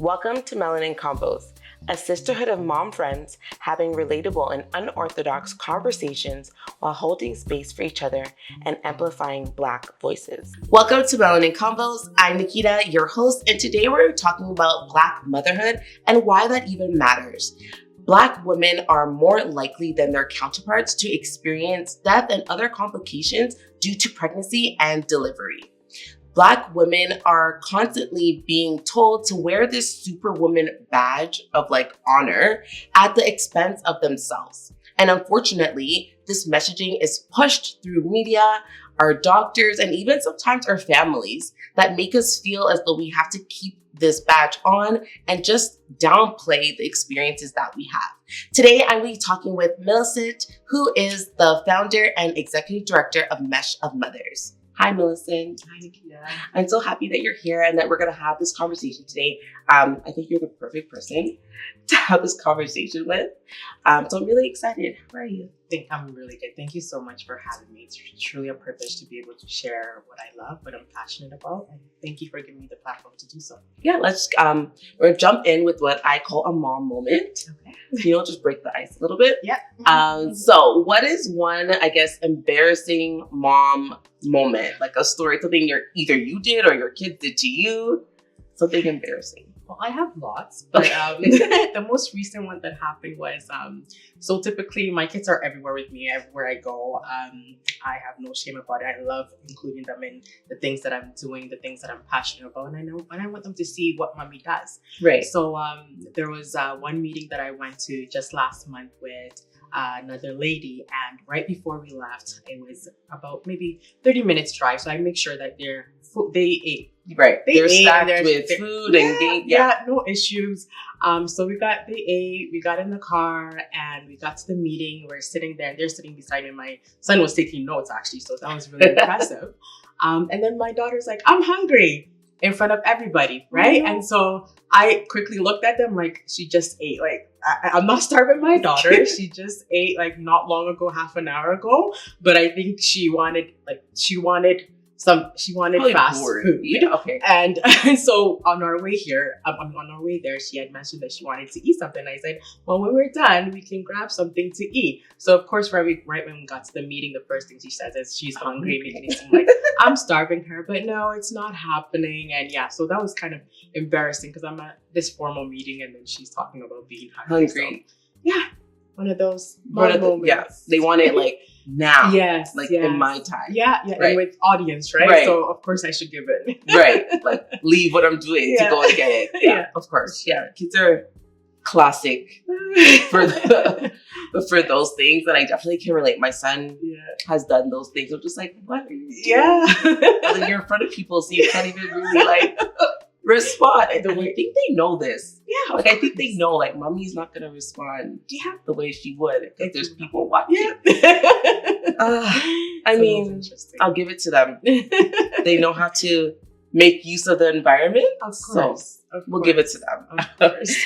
Welcome to Melanin Combos, a sisterhood of mom friends having relatable and unorthodox conversations while holding space for each other and amplifying Black voices. Welcome to Melanin Combos. I'm Nikita, your host, and today we're talking about Black motherhood and why that even matters. Black women are more likely than their counterparts to experience death and other complications due to pregnancy and delivery. Black women are constantly being told to wear this Superwoman badge of honor at the expense of themselves. And unfortunately, this messaging is pushed through media, our doctors, and even sometimes our families that make us feel as though we have to keep this badge on and just downplay the experiences that we have. Today, I'm going to be talking with Millicent, who is the founder and executive director of Mesh of Mothers. Hi, Millicent. Hi, Nikita. I'm so happy that you're here and that we're going to have this conversation today. I think you're the perfect person to have this conversation with. So I'm really excited. How are you? I think I'm really good. Thank you so much for having me. It's truly a privilege to be able to share what I love, what I'm passionate about. And thank you for giving me the platform to do so. Yeah, let's we're gonna jump in with what I call a mom moment. Okay. Just break the ice a little bit. Yeah. So what is one, embarrassing mom moment? Like a story, something either you did or your kids did to you. Something embarrassing. Well, I have lots, but the most recent one that happened was, so typically my kids are everywhere with me, everywhere I go. I have no shame about it. I love including them in the things that I'm doing, the things that I'm passionate about. And I want them to see what mommy does. Right. So there was one meeting that I went to just last month with another lady, and right before we left, it was about maybe 30 minutes drive. So I make sure that they ate. Right. They're stacked with food and things. Yeah, no issues. So they ate, we got in the car and we got to the meeting. We're sitting there, they're sitting beside me. My son was taking notes actually, so that was really impressive. And then my daughter's like, I'm hungry, in front of everybody, right? Mm-hmm. And so I quickly looked at them like, she just ate. I'm not starving my daughter. She just ate not long ago, half an hour ago. But I think she wanted Probably fast bored. food. Yeah, okay. And so on our way there, she had mentioned that she wanted to eat something. I said, well, when we're done, we can grab something to eat. So of course, right when we got to the meeting, the first thing she says is she's hungry, making it seem like I'm starving her. But no, it's not happening. And yeah, so that was kind of embarrassing because I'm at this formal meeting and then she's talking about being hungry. So, yeah, one of those moments. Yeah, they want it now. Yes. In my time. Yeah. Right. And with audience, right? So of course I should give it. Right. Leave what I'm doing to go and get it. Yeah. Of course. Yeah. Kids are classic for those things, and I definitely can relate. My son has done those things. I'm just like, what are you doing? Yeah. You're in front of people, so you can't even really respond. I think they know this. Yeah. I think they know mommy's not gonna respond the way she would if there's people watching. I mean, I'll give it to them. They know how to make use of the environment. Of course. So we'll give it to them. Of course.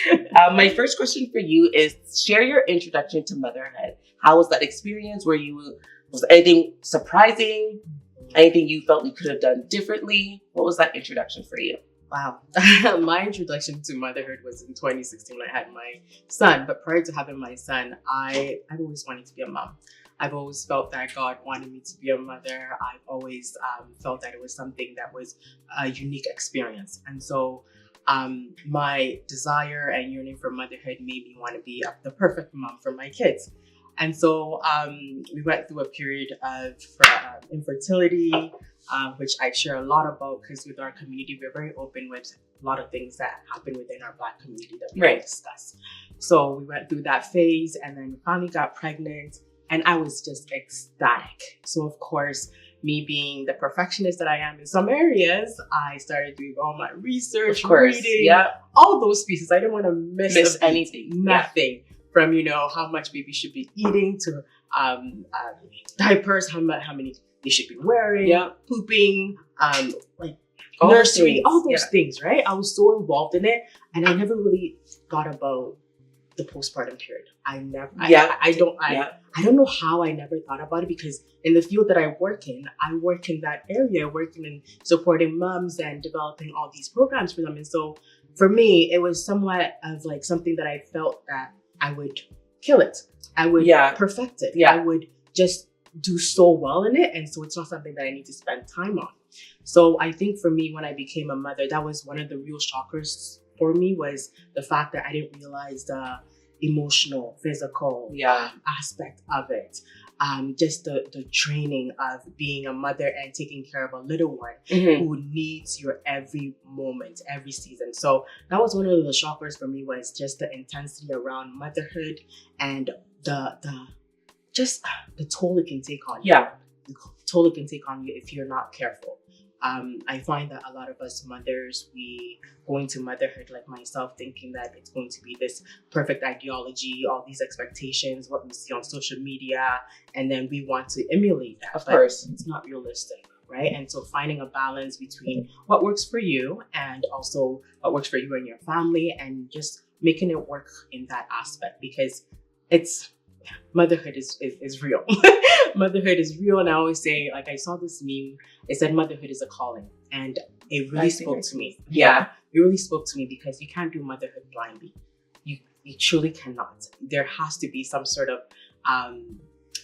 My first question for you is share your introduction to motherhood. How was that experience? Was anything surprising? Anything you felt you could have done differently? What was that introduction for you? Wow. My introduction to motherhood was in 2016 when I had my son. But prior to having my son, I've always wanted to be a mom. I've always felt that God wanted me to be a mother. I've always felt that it was something that was a unique experience. And so my desire and yearning for motherhood made me want to be the perfect mom for my kids. And so we went through a period of infertility, which I share a lot about because with our community, we're very open with a lot of things that happen within our Black community that we don't discuss. So we went through that phase and then finally got pregnant and I was just ecstatic. So of course, me being the perfectionist that I am in some areas, I started doing all my research, reading, all those pieces. I didn't want to miss anything. Nothing. From how much baby should be eating to diapers, how many they should be wearing, pooping, nursery, all those things, right? I was so involved in it, and I never really thought about the postpartum period. I don't know how I never thought about it because in the field that I work in that area, working in supporting moms and developing all these programs for them, and so for me, it was somewhat of like something that I felt that I would kill it. I would perfect it. I would just do so well in it. And so it's not something that I need to spend time on. So I think for me, when I became a mother, that was one of the real shockers for me, was the fact that I didn't realize the emotional, physical aspect of it. Just the training of being a mother and taking care of a little one who needs your every moment, every season. So that was one of the shockers for me, was just the intensity around motherhood and the toll it can take on you. The toll it can take on you if you're not careful. I find that a lot of us mothers, we go into motherhood, like myself, thinking that it's going to be this perfect ideology, all these expectations, what we see on social media, and then we want to emulate that. Of course. It's not realistic, right? And so finding a balance between what works for you and also what works for you and your family, and just making it work in that aspect, because motherhood is real. Motherhood is real. And I always say, like, I saw this meme, it said motherhood is a calling, and it really spoke to me. It really spoke to me, because you can't do motherhood blindly. You truly cannot. There has to be some sort of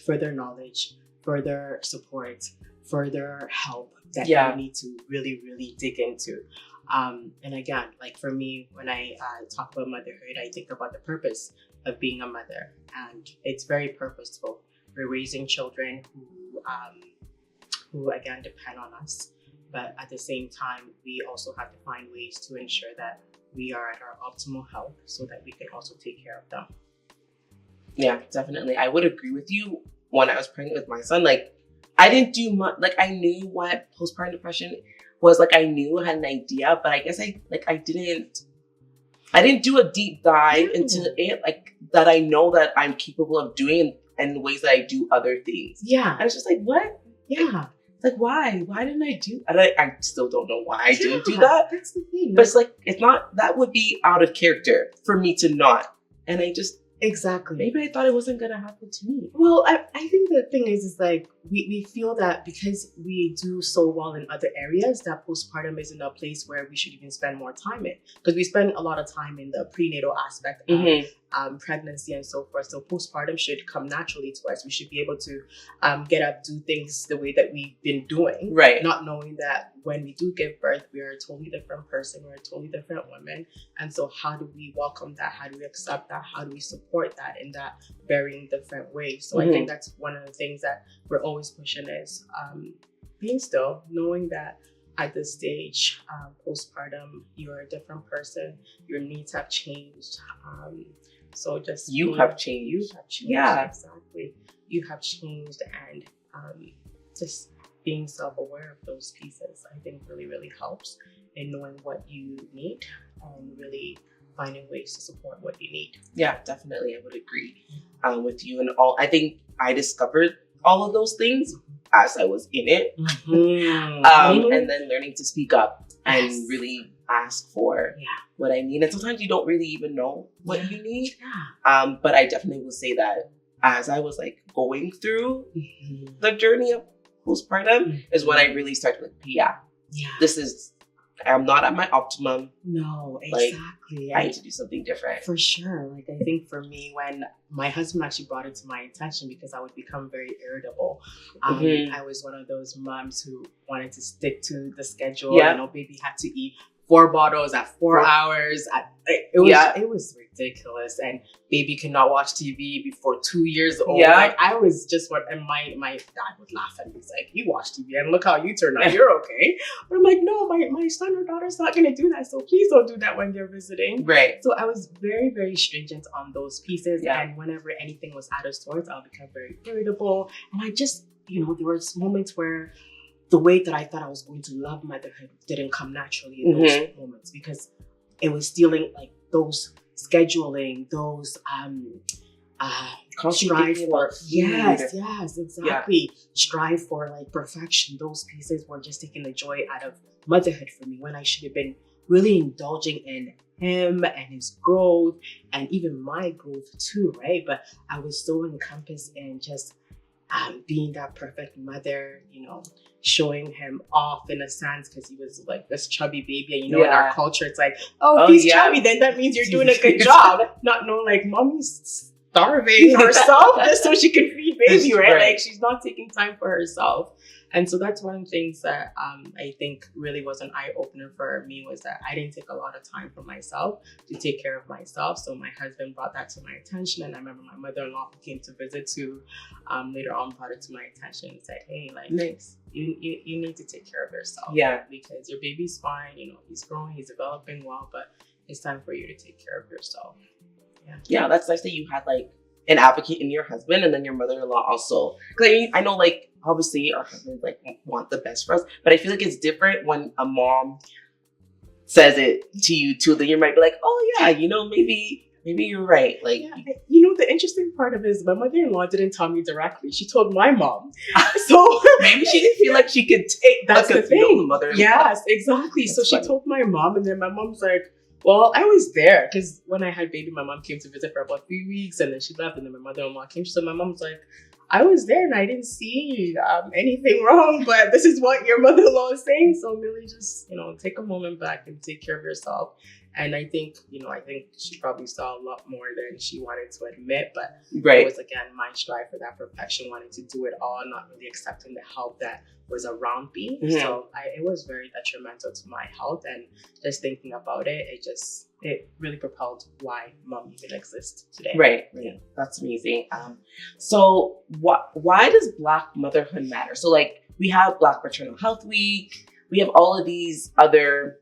further knowledge, further support, further help that you need to really, really dig into. And again, like for me, when I talk about motherhood, I think about the purpose of being a mother, and it's very purposeful. We're raising children who again depend on us, but at the same time, we also have to find ways to ensure that we are at our optimal health, so that we can also take care of them. Yeah, definitely. I would agree with you. When I was pregnant with my son, like, I didn't do much. Like, I knew what postpartum depression was. Like, I knew, I had an idea, but I guess I didn't do a deep dive into it, like, that I know that I'm capable of doing in ways that I do other things. Yeah. I was just like, what? Yeah. Like, why? Why didn't I do? And I still don't know why I didn't do that. That's the thing. But it's like, it's not, that would be out of character for me to not. And I just, exactly. maybe I thought it wasn't going to happen to me. Well, I think the thing is like, we feel that because we do so well in other areas, that postpartum isn't a place where we should even spend more time in. Because we spend a lot of time in the prenatal aspect of pregnancy and so forth. So postpartum should come naturally to us. We should be able to get up, do things the way that we've been doing. Right. Not knowing that when we do give birth, we are a totally different person. We're a totally different woman. And so how do we welcome that? How do we accept that? How do we support that in that varying different ways? So I think that's one of the things that we're always pushing is being still, knowing that at this stage, postpartum, you're a different person. Your needs have changed. So just you have changed. You have changed. Yeah, exactly. You have changed, and just being self-aware of those pieces, I think really, really helps in knowing what you need and really finding ways to support what you need. Yeah, definitely. I would agree with you. And all, I think I discovered all of those things as I was in it. And then learning to speak up and really ask for what I need. And sometimes you don't really even know what you need. But I definitely will say that as I was like going through the journey of postpartum is when I really started like, this is, I'm not at my optimum. No, exactly. Like, I need to do something different. For sure. Like, I think for me, when my husband actually brought it to my attention, because I would become very irritable. I was one of those moms who wanted to stick to the schedule. You know, baby had to eat 4 bottles at 4 hours. It was ridiculous. And baby could not watch TV before 2 years old. Like, I was just and my dad would laugh at me. He's like, you watch TV and look how you turn out. You're okay. But I'm like, no, my son or daughter's not going to do that. So please don't do that when they're visiting. Right. So I was very, very stringent on those pieces. And whenever anything was out of sorts, I'll become very irritable. And I just, there was moments where the way that I thought I was going to love motherhood didn't come naturally in those moments, because it was stealing like those scheduling, those strive for strive for like perfection. Those pieces were just taking the joy out of motherhood for me, when I should have been really indulging in him and his growth and even my growth too, right? But I was so encompassed in just being that perfect mother, showing him off in a sense because he was like this chubby baby. And in our culture, it's like, oh, if he's chubby, then that means you're doing a good job. Not knowing like mommy's starving herself just so she can feed baby, right? Like she's not taking time for herself. And so that's one of the things that I think really was an eye-opener for me, was that I didn't take a lot of time for myself to take care of myself. So my husband brought that to my attention. And I remember my mother-in-law who came to visit too, later on brought it to my attention and said, hey, like, nice. You need to take care of yourself. Yeah. Because your baby's fine, he's growing, he's developing well, but it's time for you to take care of yourself. Yeah, that's nice that you had like an advocate in your husband and then your mother-in-law also. Because I know like obviously our husbands like want the best for us, but I feel like it's different when a mom says it to you too. Then you might be like, oh yeah, maybe you're right. Like, the interesting part of it is my mother-in-law didn't tell me directly. She told my mom. So maybe she didn't feel like she could take that's the thing. The mother-in-law. Yes, exactly. That's so funny. She told my mom, and then my mom's like, well, I was there because when I had baby, my mom came to visit for about 3 weeks, and then she left, and then my mother-in-law came. So my mom's like, I was there and I didn't see anything wrong, but this is what your mother-in-law is saying. So Millie, just, take a moment back and take care of yourself. And I think, I think she probably saw a lot more than she wanted to admit, but it was, again, my strive for that perfection, wanting to do it all, not really accepting the help that was around me. Mm-hmm. So it was very detrimental to my health, and just thinking about it, it really propelled why mom even exists today. Right. Yeah. That's amazing. So why does Black motherhood matter? So like we have Black Maternal Health Week, we have all of these other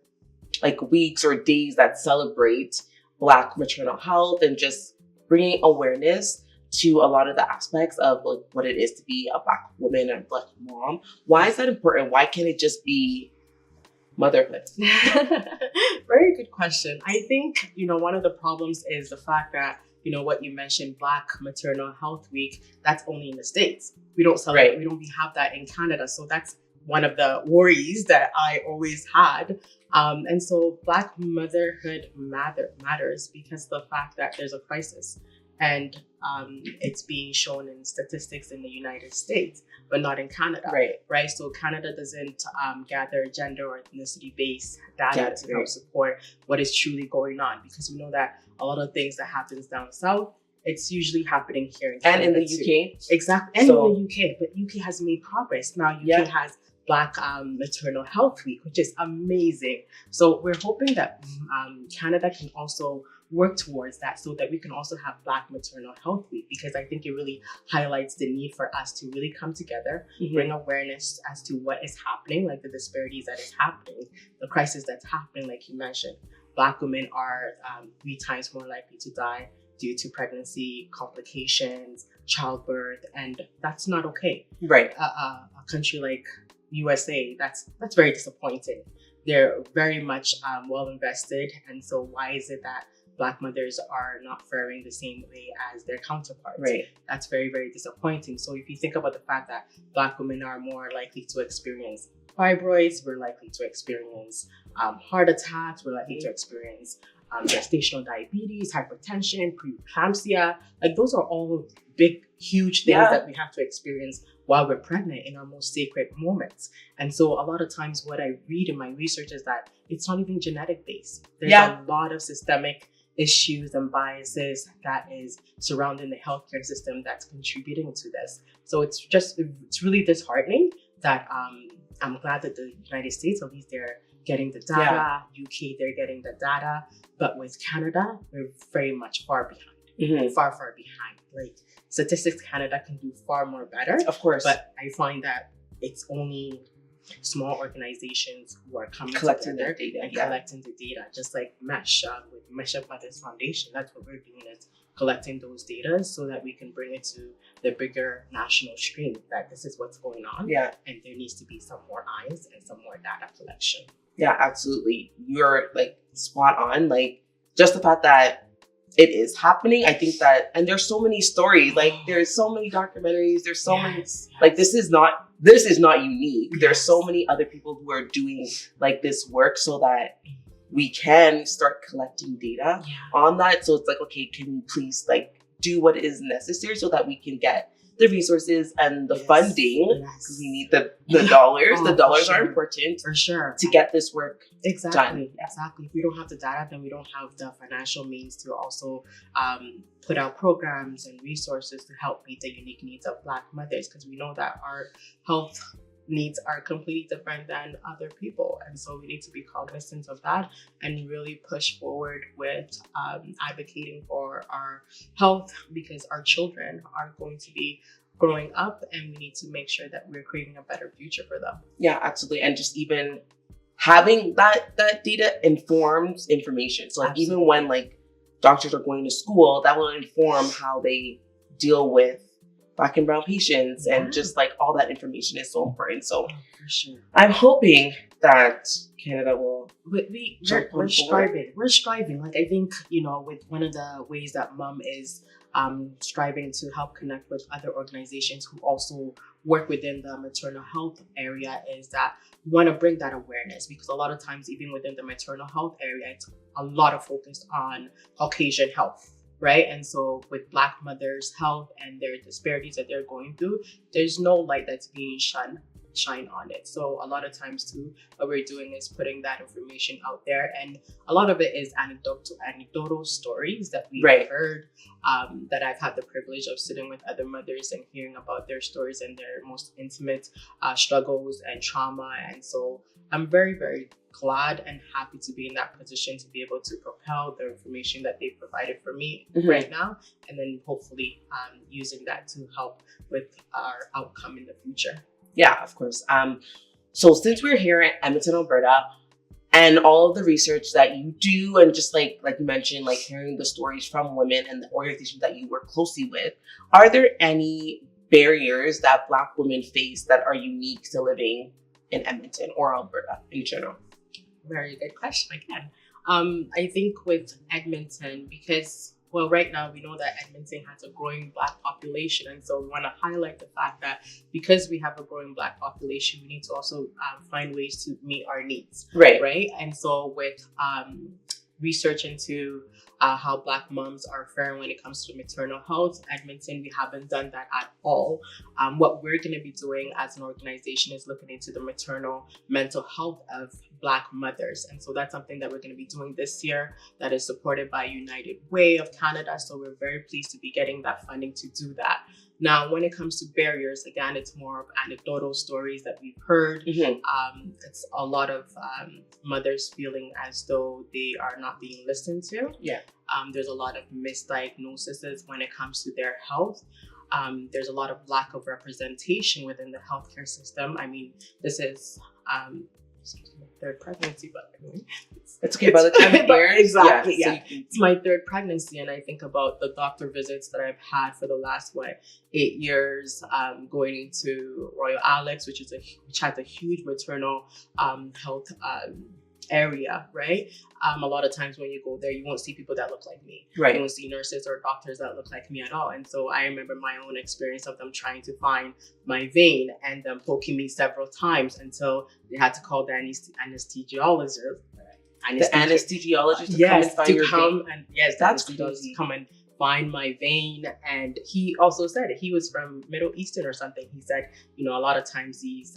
like weeks or days that celebrate Black maternal health and just bringing awareness to a lot of the aspects of like what it is to be a Black woman and a Black mom. Why is that important? Why can't it just be motherhood? Very good question. I think, one of the problems is the fact that, what you mentioned, Black Maternal Health Week, that's only in the States. We don't celebrate, we don't have that in Canada. So that's one of the worries that I always had. And so Black motherhood matters because the fact that there's a crisis, and it's being shown in statistics in the United States, but not in Canada. Right. So Canada doesn't gather gender or ethnicity-based data to help support what is truly going on, because we know that a lot of things that happens down south, it's usually happening here in Canada and in the UK. Exactly, and in the UK. But UK has made progress. Now UK has Black Maternal Health Week, which is amazing. So we're hoping that Canada can also work towards that, so that we can also have Black Maternal Health Week, because I think it really highlights the need for us to really come together, bring awareness as to what is happening, like the disparities that is happening, the crisis that's happening, like you mentioned. Black women are 3 times more likely to die due to pregnancy complications, childbirth, and that's not okay. Right. A country like USA, that's very disappointing. They're very much well invested, and so why is it that Black mothers are not faring the same way as their counterparts? Right. That's very, very disappointing. So if you think about the fact that Black women are more likely to experience fibroids, we're likely to experience heart attacks, we're likely to experience gestational diabetes, hypertension, preeclampsia. Like those are all big, huge things that we have to experience while we're pregnant in our most sacred moments. And so a lot of times what I read in my research is that it's not even genetic based. There's a lot of systemic issues and biases that is surrounding the healthcare system that's contributing to this. So it's really disheartening that I'm glad that the United States, at least they're getting the data, UK, they're getting the data, but with Canada, we're very much far behind, far behind. Like Statistics Canada can do far more better, of course, but I find that it's only small organizations who are coming collecting together their data and collecting the data, just like MESH with Mesh of Mothers Foundation. That's what we're doing, is collecting those data so that we can bring it to the bigger national stream, that this is what's going on, and there needs to be some more eyes and some more data collection. Yeah, absolutely. You're like spot on. Like just the fact that it is happening, I think that, and there's so many stories, like there's so many documentaries, there's so many, like this is not unique. There's so many other people who are doing like this work so that we can start collecting data on that. So it's like, okay, can you please like do what is necessary so that we can get the resources and the Yes. funding. Yes. We need the dollars. Oh, the dollars for are sure. important For sure. to get this work Exactly. done. Exactly. If we don't have the data, then we don't have the financial means to also put out programs and resources to help meet the unique needs of Black mothers, because we know that our health needs are completely different than other people. And so we need to be cognizant of that and really push forward with advocating for our health, because our children are going to be growing up and we need to make sure that we're creating a better future for them. Yeah, absolutely. And just even having that data informs information. So like even when like doctors are going to school, that will inform how they deal with Black and brown patients, and just like all that information is so important. So for sure, I'm hoping that Canada will. We're striving. We're striving. Like I think, you know, with one of the ways that Mom is striving to help connect with other organizations who also work within the maternal health area, is that we want to bring that awareness, because a lot of times even within the maternal health area, it's a lot of focus on Caucasian health. Right. And so with Black mothers' health and their disparities that they're going through, there's no light that's being shine on it. So a lot of times too, what we're doing is putting that information out there. And a lot of it is anecdotal stories that we've heard, that I've had the privilege of sitting with other mothers and hearing about their stories and their most intimate struggles and trauma. And so I'm very, very glad and happy to be in that position to be able to propel the information that they've provided for me right now, and then hopefully using that to help with our outcome in the future. Yeah, of course. So since we're here in Edmonton, Alberta, and all of the research that you do, and just like you mentioned, like hearing the stories from women and the organizations that you work closely with, are there any barriers that Black women face that are unique to living in Edmonton or Alberta in general? Very good question again. I think with Edmonton, because, well, right now we know that Edmonton has a growing Black population. And so we want to highlight the fact that because we have a growing Black population, we need to also find ways to meet our needs. Right. And so with research into how Black moms are faring when it comes to maternal health, Edmonton, we haven't done that at all. What we're going to be doing as an organization is looking into the maternal mental health of Black mothers. And so that's something that we're going to be doing this year that is supported by United Way of Canada. So we're very pleased to be getting that funding to do that. Now, when it comes to barriers, again, it's more of anecdotal stories that we've heard. It's a lot of mothers feeling as though they are not being listened to. There's a lot of misdiagnoses when it comes to their health. There's a lot of lack of representation within the healthcare system. I mean, this is third pregnancy, but it's okay by the time it airs. Exactly. Yeah. So it's my third pregnancy, and I think about the doctor visits that I've had for the last 8 years, going into Royal Alex, which has a huge maternal health area, right? A lot of times when you go there, you won't see people that look like me. You won't see nurses or doctors that look like me at all. And so I remember my own experience of them trying to find my vein and them poking me several times until they had to call the anesthesiologist. The anesthesiologist to come and find your vein? And yes, that's crazy. Come and find my vein. And he also said it. He was from Middle Eastern or something. He said, you know, a lot of times these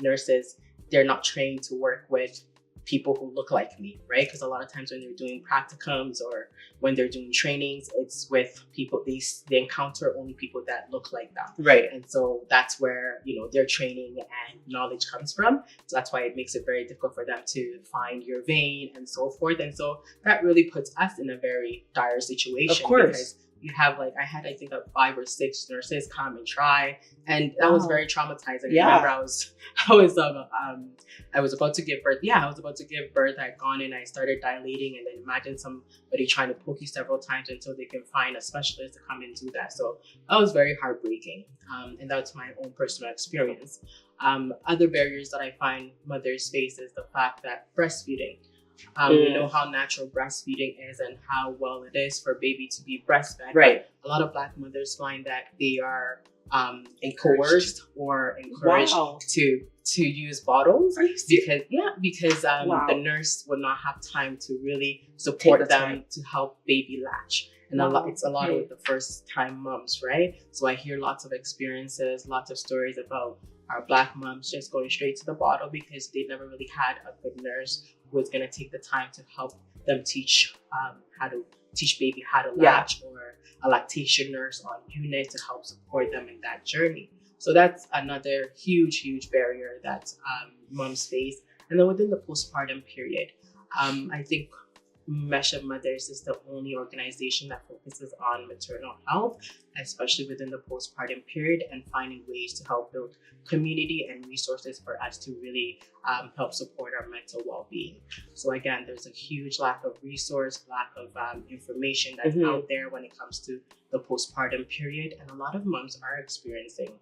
nurses, they're not trained to work with people who look like me, right? Because a lot of times when they're doing practicums or when they're doing trainings, it's with people, they encounter only people that look like them. Right. And so that's where, you know, their training and knowledge comes from. So that's why it makes it very difficult for them to find your vein and so forth. And so that really puts us in a very dire situation. Of course. Because you have I had 5 or 6 nurses come and try, and that was very traumatizing. I remember I was about to give birth. I was about to give birth. I'd gone in, I started dilating, and then imagine somebody trying to poke you several times until they can find a specialist to come and do that. So that was very heartbreaking, and that's my own personal experience. Other barriers that I find mothers face is the fact that breastfeeding. We know how natural breastfeeding is and how well it is for baby to be breastfed. Right. A lot of Black mothers find that they are coerced or encouraged to use bottles because the nurse will not have time to really support them to help baby latch. And it's a lot with the first time moms, right? So I hear lots of experiences, lots of stories about our Black moms just going straight to the bottle because they never really had a good nurse who was going to take the time to help them teach baby how to latch, or a lactation nurse on unit to help support them in that journey. So that's another huge barrier that moms face. And then within the postpartum period, I think Mesh of Mothers is the only organization that focuses on maternal health, especially within the postpartum period, and finding ways to help build community and resources for us to really help support our mental well-being. So again, there's a huge lack of resource, lack of information that's out there when it comes to the postpartum period, and a lot of moms are experiencing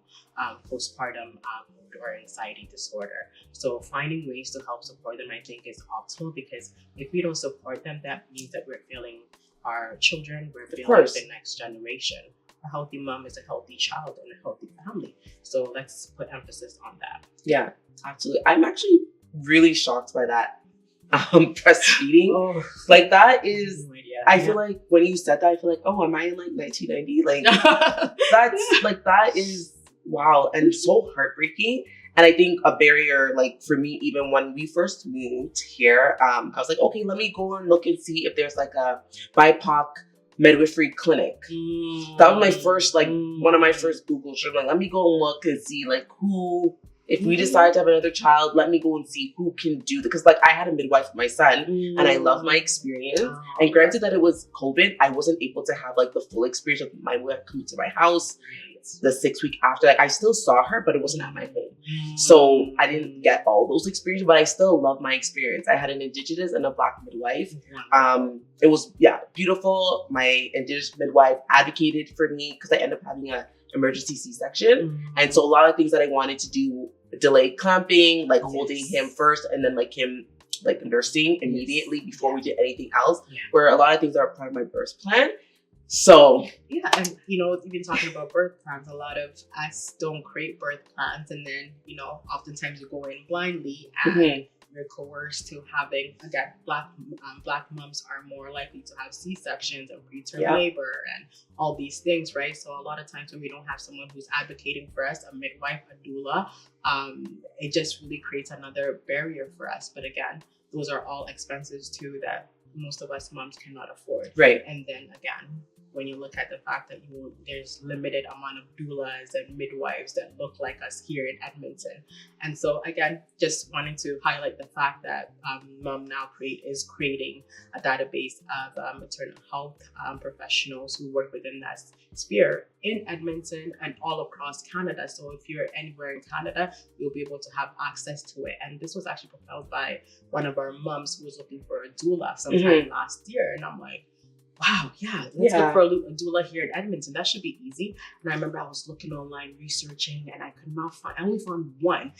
postpartum mood or anxiety disorder. So finding ways to help support them, I think, is optimal, because if we don't support them, that means that we're failing our children, we're failing the next generation. A healthy mom is a healthy child and a healthy family. So let's put emphasis on that. Yeah, absolutely. I'm actually really shocked by that. Breastfeeding. Like that is, I feel like when you said that, I feel like, oh, am I in like 1990? Like that's like, that is wow. And so heartbreaking. And I think a barrier, like for me, even when we first moved here, I was like, okay, let me go and look and see if there's like a BIPOC midwifery clinic. That was my first, like one of my first Google searches. Like, let me go and look and see like who, if we decide to have another child, let me go and see who can do that. Because like I had a midwife for my son and I love my experience. And granted that it was COVID, I wasn't able to have like the full experience of my midwife coming to my house the 6 week after. Like I still saw her, but it wasn't at my home. So I didn't get all those experiences, but I still love my experience. I had an Indigenous and a Black midwife. It was, beautiful. My Indigenous midwife advocated for me because I ended up having an emergency C-section. And so a lot of things that I wanted to do, delayed clamping, like holding him first, and then like him like nursing immediately before we did anything else, where a lot of things are part of my birth plan. So and even talking about birth plans, a lot of us don't create birth plans, and then oftentimes you go in blindly and you're coerced to having, again, black moms are more likely to have C-sections and preterm labor and all these things, right? So a lot of times when we don't have someone who's advocating for us, a midwife, a doula, it just really creates another barrier for us. But again, those are all expenses too that most of us moms cannot afford. Right. And then again, when you look at the fact that there's limited amount of doulas and midwives that look like us here in Edmonton. And so again, just wanting to highlight the fact that Mom Now is creating a database of maternal health professionals who work within that sphere in Edmonton and all across Canada. So if you're anywhere in Canada, you'll be able to have access to it. And this was actually propelled by one of our moms who was looking for a doula sometime last year. And I'm like, wow, let's look for a doula here in Edmonton. That should be easy. And I remember I was looking online, researching, and I only found one,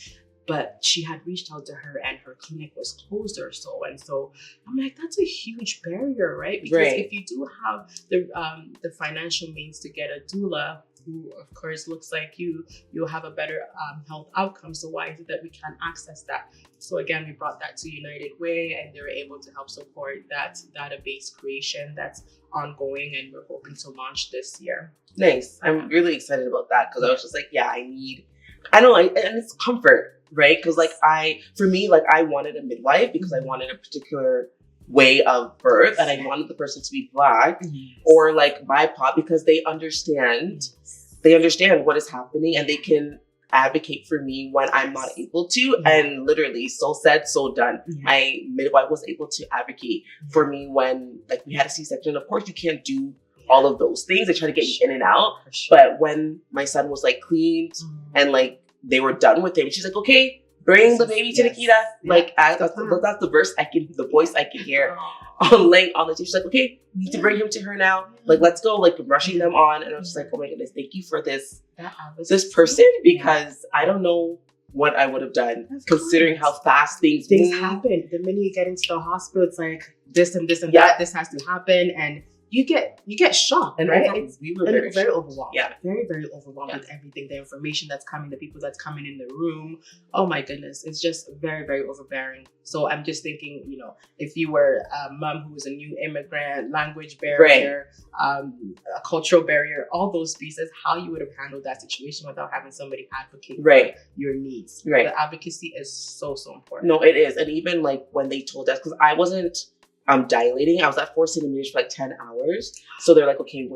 but she had reached out to her and her clinic was closed or so. And so I'm like, that's a huge barrier, right? Because if you do have the financial means to get a doula, who of course looks like you'll have a better health outcome. So why is it that we can't access that? So again, we brought that to United Way, and they were able to help support that database creation that's ongoing, and we're hoping to launch this year. Nice. I'm really excited about that, because I was just like, and it's comfort, right? Because like I wanted a midwife because I wanted a particular way of birth, and I wanted the person to be Black or like BIPOC, because they understand what is happening, and they can advocate for me when I'm not able to. And literally, so said, so done. My midwife was able to advocate for me when like we had a C-section. Of course, you can't do all of those things. They try to get you in and out. But when my son was like cleaned and like they were done with him, she's like, okay, bring the baby to Nikita. Like that's the voice I can hear on the table. She's like, okay, we need to bring him to her now. Like, let's go, like rushing them on. And I was just like, oh my goodness, thank you for this person, because I don't know what I would have done considering how fast things happen. The minute you get into the hospital, it's like this and this and that, this has to happen. And you get shocked, And right? we were very overwhelmed. Yeah. Very, very overwhelmed with everything, the information that's coming, the people that's coming in the room. Oh my goodness. It's just very, very overbearing. So I'm just thinking, if you were a mom who was a new immigrant, language barrier, a cultural barrier, all those pieces, how you would have handled that situation without having somebody advocate for your needs. Right. The advocacy is so, so important. No, it is. And even like when they told us, because I wasn't dilating, I was at 4 centimeters for like 10 hours. So they're like, okay,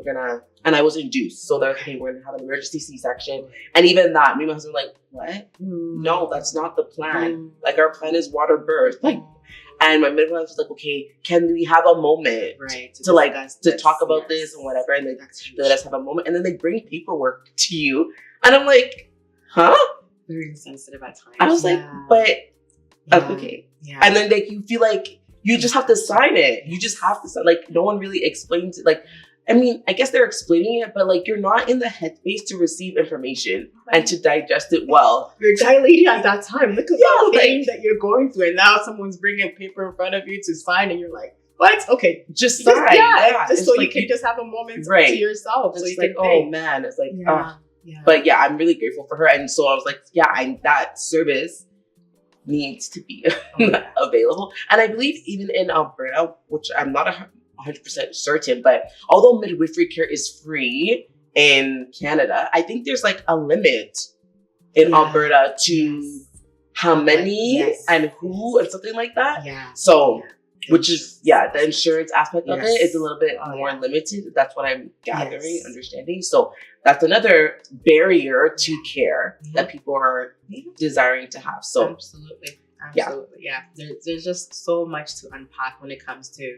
and I was induced. So they're like, okay, we're gonna have an emergency C-section. And even that, me and my husband were like, what? No, that's not the plan. Like our plan is water birth. Like, and my midwife was like, okay, can we have a moment to talk about this and whatever? And they let us have a moment. And then they bring paperwork to you. And I'm like, huh? Very insensitive at times. I was like, but okay. Yeah. And then like you feel like you just have to sign it. You just have to sign. Like no one really explains it. Like, I mean, I guess they're explaining it, but like you're not in the headspace to receive information and to digest it well. You're dilating at that time. Look at the pain that you're going through, and now someone's bringing paper in front of you to sign, and you're like, "What? Okay, just sign." Just so like, you can just have a moment to yourself. It's so you like, can think. Oh man, it's like, But yeah, I'm really grateful for her, and so I was like, that service needs to be available. And I believe even in Alberta, which I'm not 100% certain, but although midwifery care is free in Canada, I think there's like a limit in Alberta to how many and who and something like that. Yeah. So, which is, the insurance aspect of it is a little bit more limited. That's what I'm gathering, understanding. So that's another barrier to care that people are desiring to have. So absolutely. Yeah. There's just so much to unpack when it comes to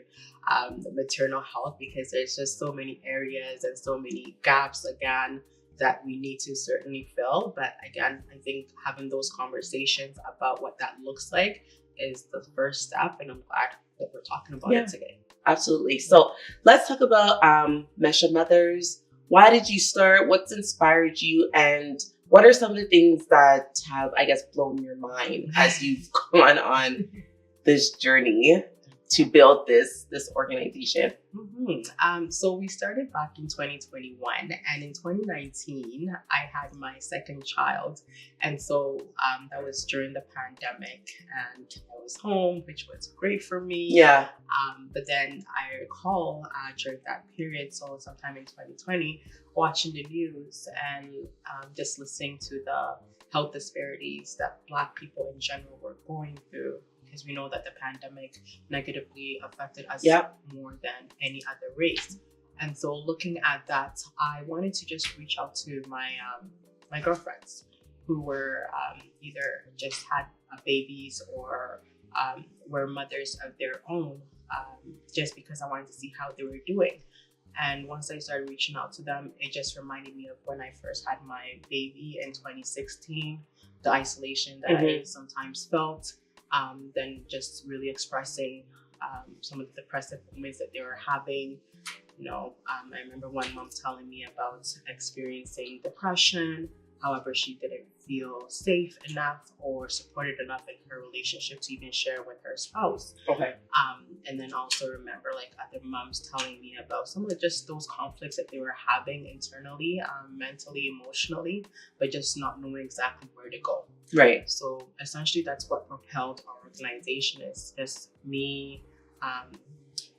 maternal health, because there's just so many areas and so many gaps again that we need to certainly fill. But again, I think having those conversations about what that looks like is the first step, and I'm glad that we're talking about it today. Absolutely. So let's talk about Mesha Mothers. Why did you start? What's inspired you? And what are some of the things that have, I guess, blown your mind as you've gone on this journey to build this organization? So we started back in 2021, and in 2019, I had my second child. And so that was during the pandemic, and I was home, which was great for me. Yeah. But then I recall during that period, so sometime in 2020, watching the news and just listening to the health disparities that Black people in general were going through, because we know that the pandemic negatively affected us more than any other race. And so looking at that, I wanted to just reach out to my my girlfriends who were either just had babies or were mothers of their own, just because I wanted to see how they were doing. And once I started reaching out to them, it just reminded me of when I first had my baby in 2016, the isolation that I sometimes felt. Then just really expressing some of the depressive moments that they were having. I remember one mom telling me about experiencing depression. However, she didn't feel safe enough or supported enough in her relationship to even share with her spouse. Okay. And then also remember like other moms telling me about some of just those conflicts that they were having internally, mentally, emotionally, but just not knowing exactly where to go. Right. So essentially that's what propelled our organization, is just me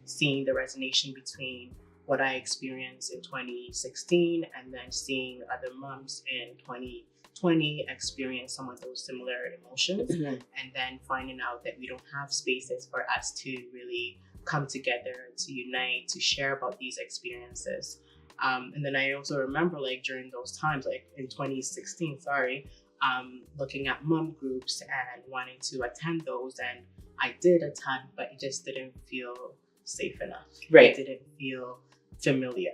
seeing the resonation between what I experienced in 2016 and then seeing other moms in 2020 experience some of those similar emotions, and then finding out that we don't have spaces for us to really come together, to unite, to share about these experiences. And then I also remember like during those times, like in 2016, looking at mom groups and wanting to attend those, and I did attend, but it just didn't feel safe enough. Right. It didn't feel familiar.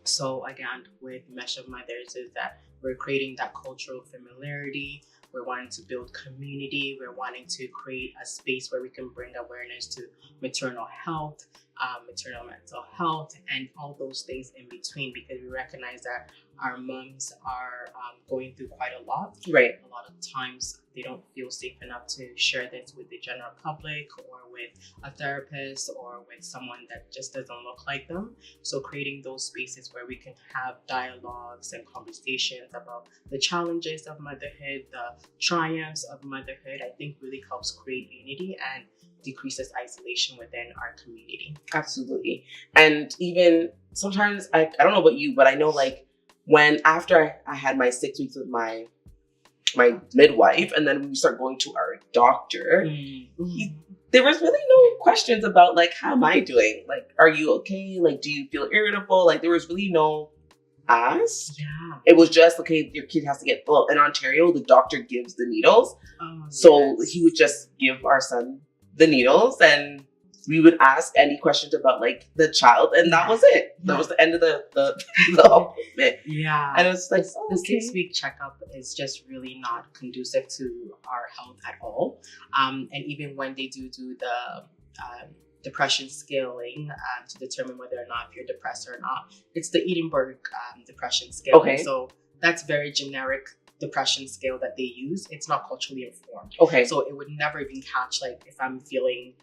So again, with Mesh of Mothers is that we're creating that cultural familiarity. We're wanting to build community. We're wanting to create a space where we can bring awareness to maternal health, maternal mental health, and all those things in between, because we recognize that our moms are going through quite a lot. Right. A lot of times they don't feel safe enough to share this with the general public or with a therapist or with someone that just doesn't look like them. So creating those spaces where we can have dialogues and conversations about the challenges of motherhood, the triumphs of motherhood, I think really helps create unity and decreases isolation within our community. Absolutely. And even sometimes, I don't know about you, but I know like when after I had my 6 weeks with my midwife, and then we start going to our doctor, there was really no questions about like, how am I doing? Like, are you okay? Like, do you feel irritable? Like, there was really no ask. Yeah. It was just, okay, your kid has to get, well, in Ontario, the doctor gives the needles. He would just give our son the needles, and we would ask any questions about like the child, and that was it. That was the end of the whole bit. Yeah. And it was like, the 6 week checkup is just really not conducive to our health at all. And even when they do the depression scaling to determine whether or not if you're depressed or not, it's the Edinburgh depression scale. Okay. So that's very generic depression scale that they use. It's not culturally informed. Okay. So it would never even catch like if I'm feeling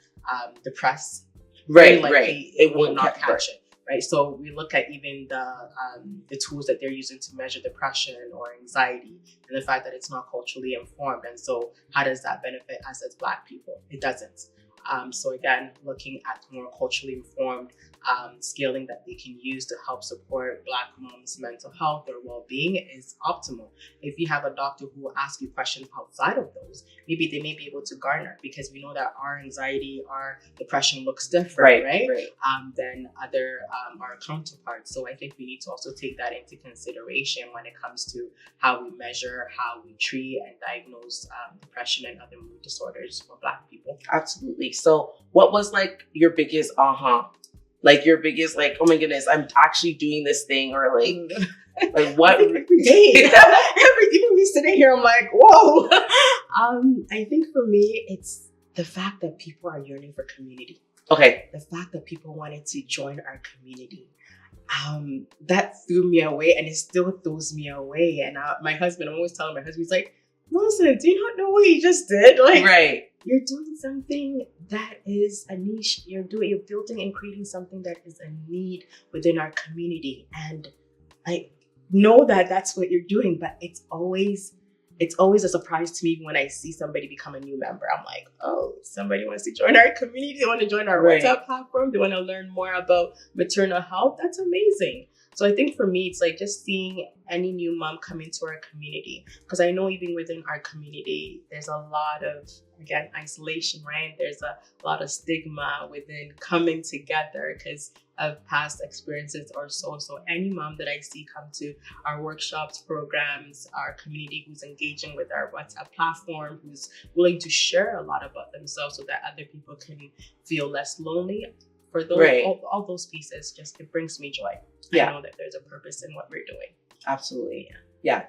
depressed. Right. It will not catch it. Right. So we look at even the tools that they're using to measure depression or anxiety, and the fact that it's not culturally informed. And so how does that benefit us as Black people? It doesn't. So again, looking at more culturally informed scaling that they can use to help support Black moms' mental health or well-being is optimal. If you have a doctor who will ask you questions outside of those, maybe they may be able to garner, because we know that our anxiety, our depression looks different, right? Than other our counterparts. So I think we need to also take that into consideration when it comes to how we measure, how we treat and diagnose depression and other mood disorders for Black people. Absolutely. So what was like your biggest like your biggest like, oh my goodness, I'm actually doing this thing, or like what? Every day. Even me sitting here, I'm like, whoa. I think for me, it's the fact that people are yearning for community. Okay. The fact that people wanted to join our community. That threw me away, and it still throws me away. And my husband, I'm always telling my husband, he's like, Millicent, do you not know what you just did? Like, right. You're doing something that is a niche. You're building and creating something that is a need within our community. And I know that that's what you're doing, but it's always a surprise to me when I see somebody become a new member. I'm like, oh, somebody wants to join our community. They want to join our WhatsApp platform. They want to learn more about maternal health. That's amazing. So I think for me, it's like just seeing any new mom come into our community. Because I know even within our community, there's a lot of, again, isolation, right? There's a lot of stigma within coming together because of past experiences or so. So any mom that I see come to our workshops, programs, our community who's engaging with our WhatsApp platform, who's willing to share a lot about themselves so that other people can feel less lonely. For those, all those pieces, just it brings me joy. Yeah. I know that there's a purpose in what we're doing. Absolutely. Yeah.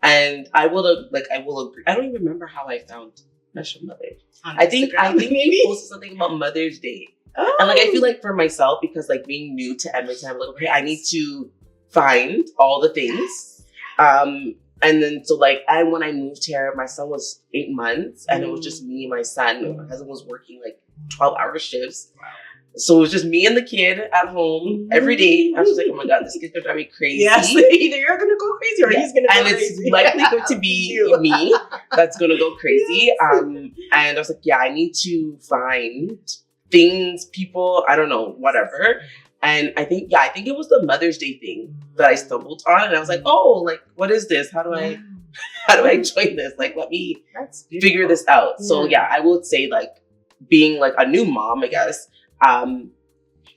And I will agree. I don't even remember how I found Special Mother. I think maybe posted something about Mother's Day. Oh. And like I feel like for myself, because like being new to Edmonton, I'm like, okay, I need to find all the things. And then so like, and when I moved here, my son was 8 months, and it was just me and my son. My husband was working like 12-hour shifts. Wow. So it was just me and the kid at home every day. I was just like, oh my God, this kid's gonna drive me crazy. Yes, either you're gonna go crazy or he's gonna go crazy. And it's likely going to be me that's gonna go crazy. And I was like, yeah, I need to find things, people, I don't know, whatever. And I think it was the Mother's Day thing that I stumbled on. And I was like, oh, like, what is this? How do I join this? Like, let me figure this out. Yeah. So yeah, I would say like being like a new mom, I guess,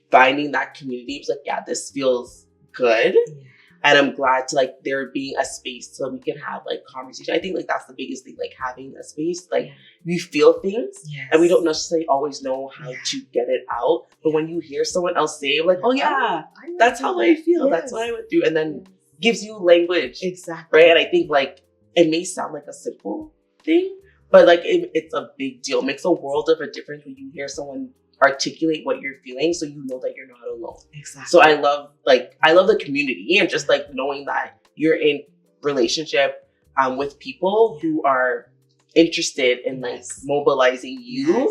finding that community was like, yeah, this feels good. Yeah. And I'm glad to like there being a space so we can have like conversation. I think like that's the biggest thing, like having a space, like we feel things and we don't necessarily always know how to get it out. But when you hear someone else say like, oh yeah, that's how I feel. Yes. That's what I went through. And then gives you language. Exactly. Right. And I think like it may sound like a simple thing, but like it's a big deal. It makes a world of a difference when you hear someone articulate what you're feeling so you know that you're not alone. Exactly. So I love the community and just like knowing that you're in relationship with people who are interested in like mobilizing you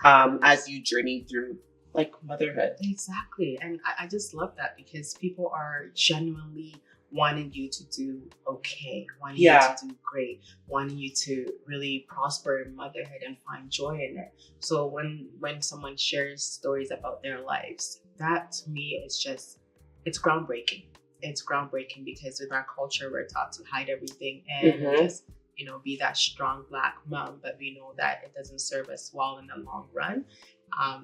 as you journey through like motherhood. Exactly. And I just love that because people are genuinely wanting you to do okay, wanting you to do great, wanting you to really prosper in motherhood and find joy in it. So when someone shares stories about their lives, that to me is just, it's groundbreaking. It's groundbreaking because in our culture, we're taught to hide everything and just, be that strong Black mom, but we know that it doesn't serve us well in the long run.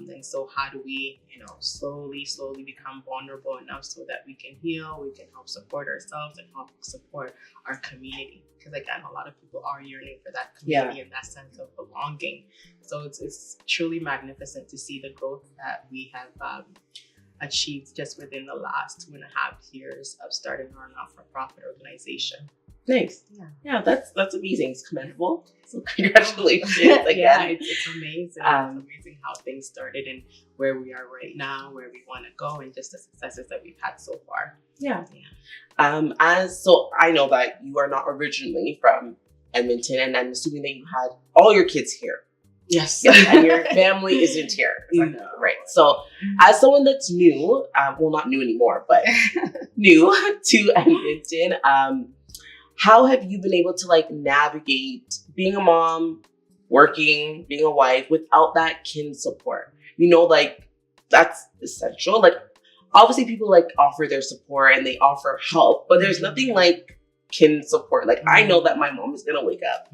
And so how do we, slowly become vulnerable enough so that we can heal, we can help support ourselves and help support our community? Because again, a lot of people are yearning for that community and that sense of belonging. So it's truly magnificent to see the growth that we have achieved just within the last 2.5 years of starting our not-for-profit organization. Nice. Yeah, that's amazing. It's commendable. So congratulations again. Yeah, it's amazing. It's amazing how things started and where we are right now, where we want to go, and just the successes that we've had so far. Yeah. So I know that you are not originally from Edmonton, and I'm assuming that you had all your kids here. Yes. And your family isn't here. No. Right. So as someone that's new, well, not new anymore, but new to Edmonton, how have you been able to like navigate being a mom, working, being a wife without that kin support? Like that's essential. Like obviously people like offer their support and they offer help, but there's nothing like kin support. Like I know that my mom is gonna wake up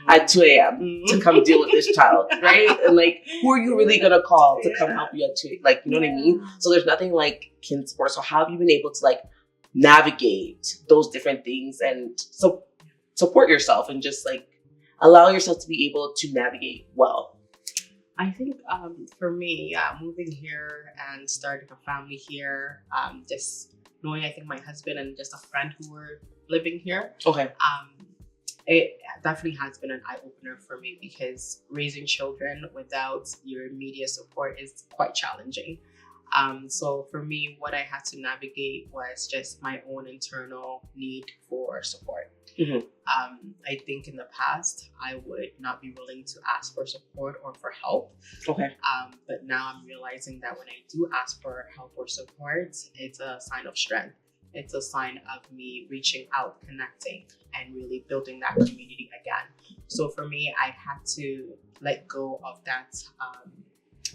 at 2 a.m. to come deal with this child, right? And like who are you really gonna call to come help you at 2? Like, you know what I mean? So there's nothing like kin support. So how have you been able to like navigate those different things and support yourself and just like allow yourself to be able to navigate well? I think for me, moving here and starting a family here, just knowing I think my husband and just a friend who were living here, it definitely has been an eye-opener for me because raising children without your immediate support is quite challenging. So for me, what I had to navigate was just my own internal need for support. I think in the past, I would not be willing to ask for support or for help. But now I'm realizing that when I do ask for help or support, it's a sign of strength. It's a sign of me reaching out, connecting, and really building that community again. So for me, I had to let go of that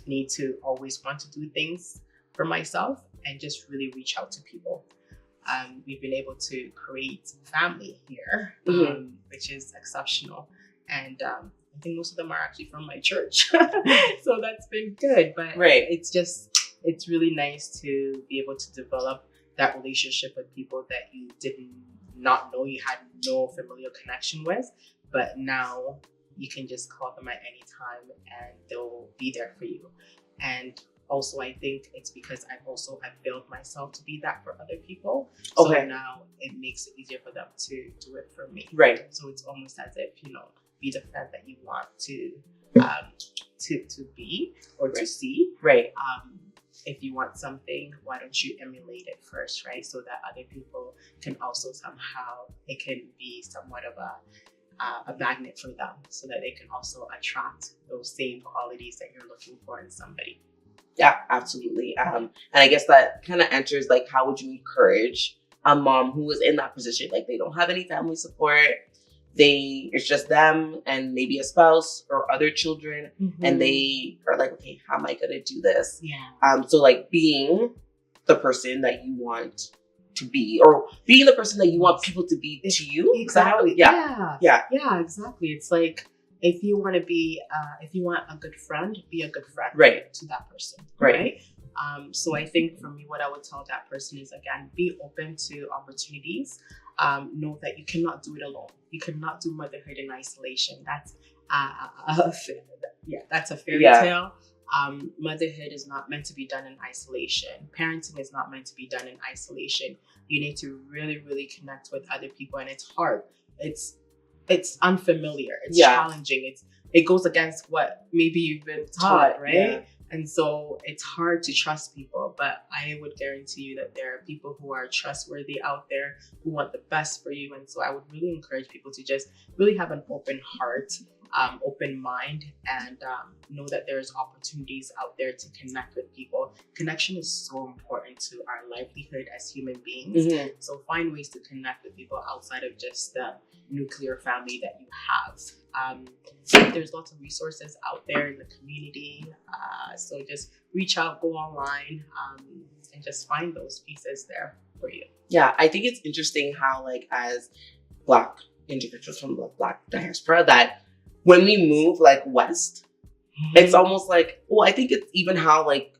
need to always want to do things for myself and just really reach out to people. We've been able to create family here, which is exceptional. And I think most of them are actually from my church. So that's been good. But it's really nice to be able to develop that relationship with people that you did not know you had no familial connection with. But now you can just call them at any time and they'll be there for you. And also, I think it's because I've built myself to be that for other people. So now it makes it easier for them to do it for me. Right. So it's almost as if, be the friend that you want to be or to see. Right. If you want something, why don't you emulate it first, right? So that other people can also somehow, it can be somewhat of a magnet for them so that they can also attract those same qualities that you're looking for in somebody. Yeah, absolutely. And I guess that kind of enters like, how would you encourage a mom who is in that position? Like they don't have any family support. It's just them and maybe a spouse or other children. And they are like, okay, how am I going to do this? Yeah. So like being the person that you want to be or being the person that you want people to be to you. Exactly. Yeah, exactly. It's like, if you want a good friend, be a good friend to that person. Right. So I think for me, what I would tell that person is, again, be open to opportunities. Know that you cannot do it alone. You cannot do motherhood in isolation. That's a fairy tale. Motherhood is not meant to be done in isolation. Parenting is not meant to be done in isolation. You need to really, really connect with other people, and it's hard. It's unfamiliar. It's challenging. It goes against what maybe you've been taught, right? Yeah. And so it's hard to trust people, but I would guarantee you that there are people who are trustworthy out there who want the best for you. And so I would really encourage people to just really have an open heart, open mind, and know that there's opportunities out there to connect with people. Connection is so important to our livelihood as human beings. Mm-hmm. So find ways to connect with people outside of just the nuclear family that you have. There's lots of resources out there in the community. So just reach out, go online, and just find those pieces there for you. Yeah, I think it's interesting how, like, as Black individuals from the Black diaspora, that when we move, like, west, it's almost like, well, I think it's even how, like,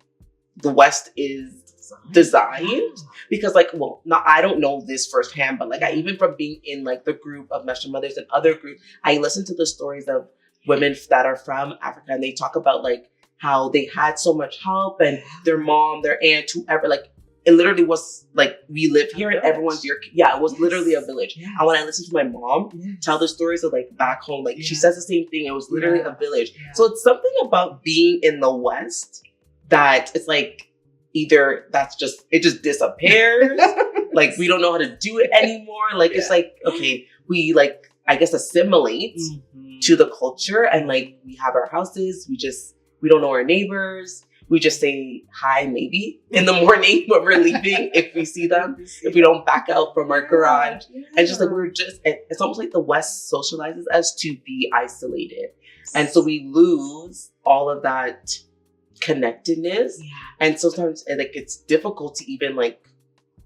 the West is designed, because, like, well, not, I don't know this firsthand, but, like, I even from being in, like, the group of Mesha mothers and other groups, I listen to the stories of women that are from Africa, and they talk about, like, how they had so much help, and their mom, their aunt, whoever, like, it literally was like, we live here and everyone's your, it was literally a village. Yes. And when I listen to my mom tell the stories of, like, back home, like, she says the same thing. It was literally a village. So it's something about being in the West that it's like, either that's just, it just disappears. Like, we don't know how to do it anymore. Like, it's like, okay, we, like, I guess assimilate to the culture, and, like, we have our houses. We don't know our neighbors. We just say hi, maybe in the morning when we're leaving, if we see them, if we don't back out from our garage. And just like, it's almost like the West socializes us to be isolated. And so we lose all of that connectedness. And sometimes, like, it's difficult to even, like,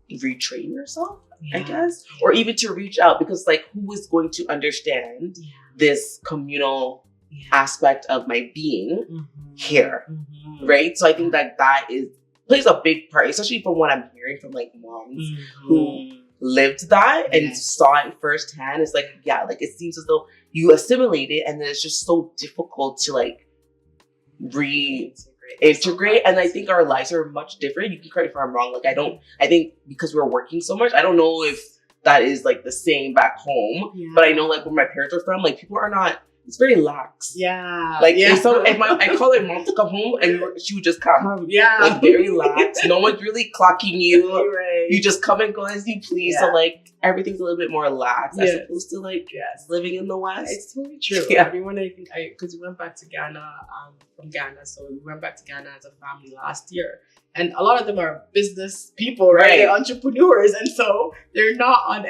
retrain yourself, I guess, or even to reach out, because, like, who is going to understand this communal aspect of my being here, right? So I think that plays a big part, especially from what I'm hearing from, like, moms who lived that and saw it firsthand. It's like, like, it seems as though you assimilate it, and then it's just so difficult to, like, reintegrate. And I think our lives are much different. You can correct me if I'm wrong. Like, I think because we're working so much, I don't know if that is, like, the same back home, but I know, like, where my parents are from, like, people are not, it's very lax. Like, if I call her mom to come home, and she would just come. Like, very lax. No one's really clocking you. You just come and go as you please. So, like, everything's a little bit more lax as opposed to, like, living in the West. It's totally true. Everyone, I think, because we went back to Ghana from Ghana. So we went back to Ghana as a family last year. And a lot of them are business people, right? They're entrepreneurs. And so they're not time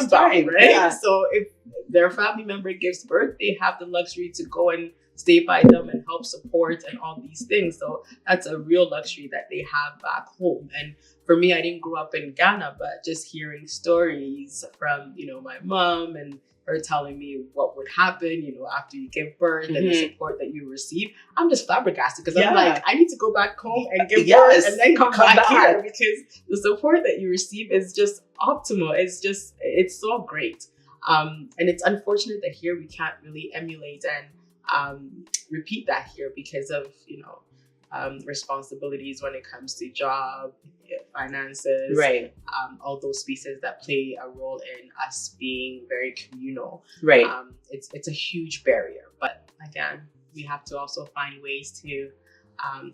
bound, right? So if their family member gives birth, they have the luxury to go and stay by them and help support and all these things. So that's a real luxury that they have back home. And for me, I didn't grow up in Ghana, but just hearing stories from, my mom and her telling me what would happen, after you give birth and the support that you receive, I'm just flabbergasted, because I'm like, I need to go back home and give birth and then come back here, because the support that you receive is just optimal. It's so great. And it's unfortunate that here we can't really emulate and repeat that here because of, responsibilities when it comes to job, finances, all those pieces that play a role in us being very communal. It's a huge barrier, but again, we have to also find ways to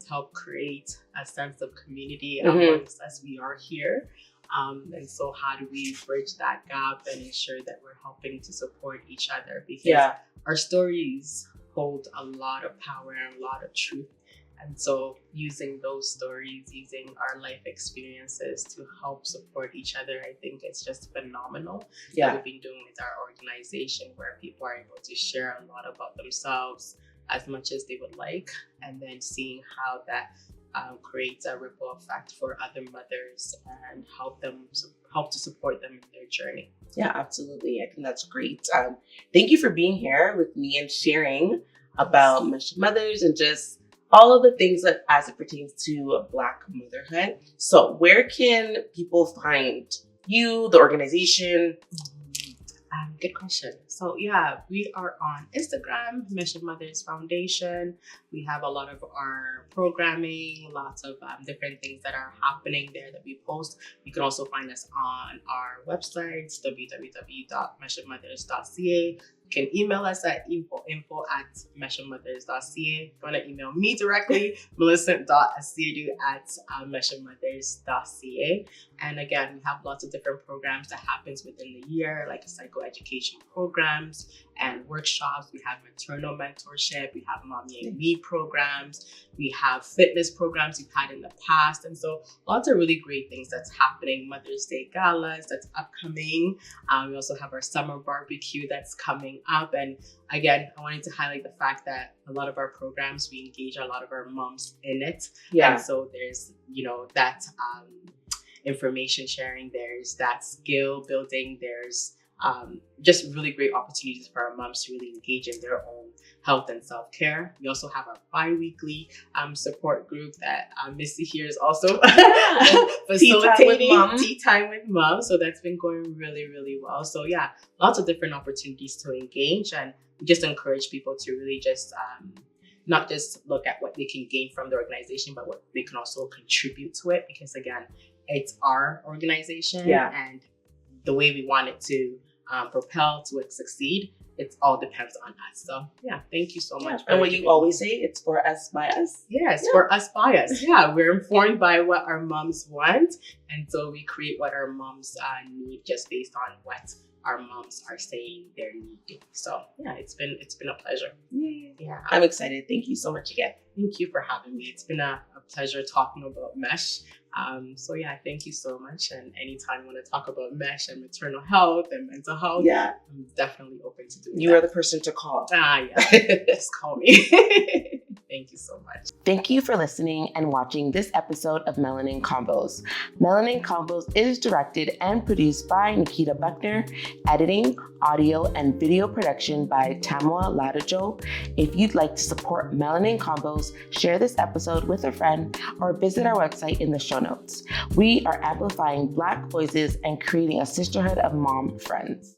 help create a sense of community amongst us. We are here. And so how do we bridge that gap and ensure that we're helping to support each other? Because our stories hold a lot of power and a lot of truth. And so using those stories, using our life experiences to help support each other, I think it's just phenomenal. What we've been doing with our organization, where people are able to share a lot about themselves as much as they would like, and then seeing how that creates a ripple effect for other mothers and help to support them in their journey. Yeah, absolutely. I think that's great. Thank you for being here with me and sharing about Mesha mothers and just all of the things that as it pertains to Black motherhood. So where can people find you, the organization? Good question. So we are on Instagram, Mesha Mothers Foundation. We have a lot of our programming, lots of different things that are happening there that we post. You can also find us on our websites, www.meshamothers.ca. can email us at info@meshamothers.ca. If you want to email me directly, millicent.asidu@meshamothers.ca. And again, we have lots of different programs that happens within the year, like psychoeducation programs and workshops. We have maternal mentorship. We have Mommy and Me programs. We have fitness programs we've had in the past. And so lots of really great things that's happening. Mother's Day galas that's upcoming. We also have our summer barbecue that's coming up. And again, I wanted to highlight the fact that a lot of our programs, we engage a lot of our moms in it. Yeah. And so there's, that information sharing, there's that skill building, there's just really great opportunities for our moms to really engage in their own health and self-care. We also have our bi-weekly support group that Missy here is also facilitating tea time with mom. So that's been going really, really well. So yeah, lots of different opportunities to engage, and we just encourage people to really just not just look at what they can gain from the organization, but what they can also contribute to it, because again, it's our organization, and the way we want it to propel to succeed, it all depends on us. So yeah, thank you so much. And what you always say, it's for us by us. Yes, for us by us. Yeah, we're informed by what our moms want, and so we create what our moms need just based on what our moms are saying they're needing. So yeah, it's been a pleasure. Yeah, I'm excited. Thank you so much again. Thank you for having me. It's been a pleasure talking about mesh. So yeah, thank you so much. And anytime you want to talk about mesh and maternal health and mental health, I'm definitely open to doing that. You are the person to call. Yeah, just call me. Thank you so much. Thank you for listening and watching this episode of Melanin Combos. Melanin Combos is directed and produced by Nikita Buckner, editing, audio, and video production by Tamwa Ladajo. If you'd like to support Melanin Combos, share this episode with a friend or visit our website in the show notes. We are amplifying Black voices and creating a sisterhood of mom friends.